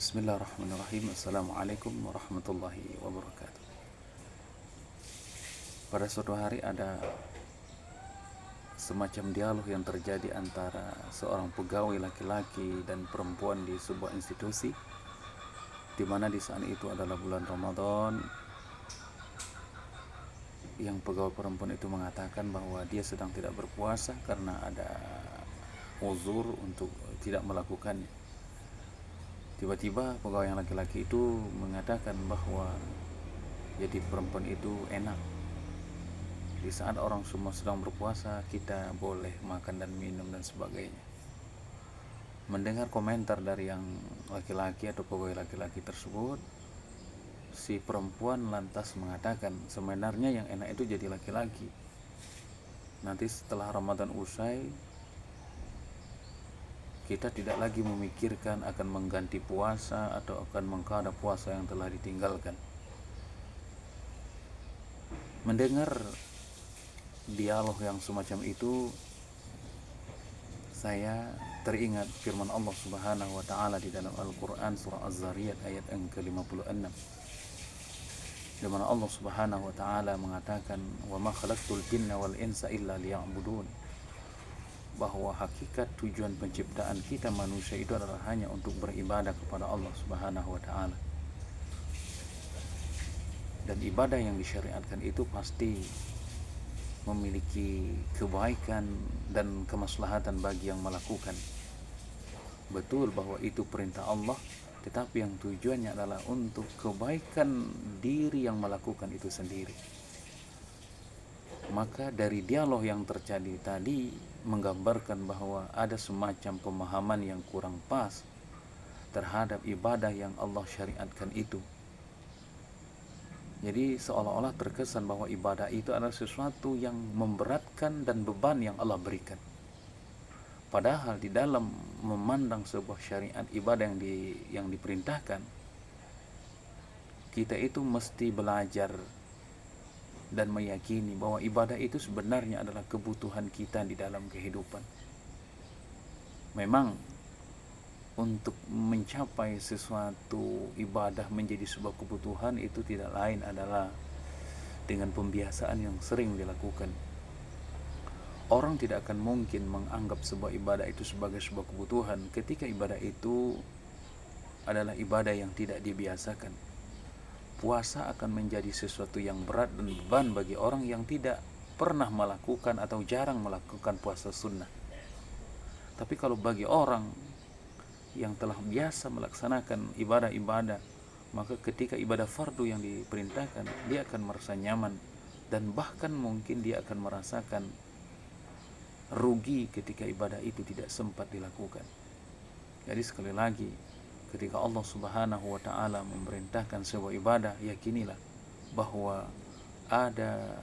Bismillahirrahmanirrahim. Assalamualaikum warahmatullahi wabarakatuh. Pada suatu hari ada semacam dialog yang terjadi antara seorang pegawai laki-laki dan perempuan di sebuah institusi, di mana di saat itu adalah bulan Ramadan. Yang pegawai perempuan itu mengatakan bahwa dia sedang tidak berpuasa karena ada uzur untuk tidak melakukannya. Tiba-tiba pegawai yang laki-laki itu mengatakan bahwa jadi perempuan itu enak. Di saat orang semua sedang berpuasa, kita boleh makan dan minum dan sebagainya. Mendengar komentar dari yang laki-laki atau pegawai laki-laki tersebut, si perempuan lantas mengatakan sebenarnya yang enak itu jadi laki-laki. Nanti setelah Ramadan usai, kita tidak lagi memikirkan akan mengganti puasa atau akan mengqada puasa yang telah ditinggalkan. Mendengar dialog yang semacam itu, saya teringat firman Allah Subhanahu wa taala di dalam Al-Qur'an surah Az-Zariyat ayat yang ke-56, di mana Allah Subhanahu wa taala mengatakan, "Wa ma khalaqtul jinna wal insa illa liya'budun." Bahwa hakikat tujuan penciptaan kita manusia itu adalah hanya untuk beribadah kepada Allah Subhanahu wa taala. Dan ibadah yang disyariatkan itu pasti memiliki kebaikan dan kemaslahatan bagi yang melakukan. Betul bahwa itu perintah Allah, tetapi yang tujuannya adalah untuk kebaikan diri yang melakukan itu sendiri. Maka dari dialog yang terjadi tadi menggambarkan bahwa ada semacam pemahaman yang kurang pas terhadap ibadah yang Allah syariatkan itu. Jadi seolah-olah terkesan bahwa ibadah itu adalah sesuatu yang memberatkan dan beban yang Allah berikan. Padahal di dalam memandang sebuah syariat ibadah yang diperintahkan, kita itu mesti belajar dan meyakini bahwa ibadah itu sebenarnya adalah kebutuhan kita di dalam kehidupan. Memang untuk mencapai sesuatu ibadah menjadi sebuah kebutuhan itu tidak lain adalah dengan pembiasaan yang sering dilakukan. Orang tidak akan mungkin menganggap sebuah ibadah itu sebagai sebuah kebutuhan ketika ibadah itu adalah ibadah yang tidak dibiasakan. Puasa akan menjadi sesuatu yang berat dan beban bagi orang yang tidak pernah melakukan atau jarang melakukan puasa sunnah. Tapi kalau bagi orang yang telah biasa melaksanakan ibadah-ibadah, maka ketika ibadah fardu yang diperintahkan, dia akan merasa nyaman dan bahkan mungkin dia akan merasakan rugi ketika ibadah itu tidak sempat dilakukan. Jadi sekali lagi, ketika Allah Subhanahu wa taala memerintahkan sebuah ibadah, yakinilah bahwa ada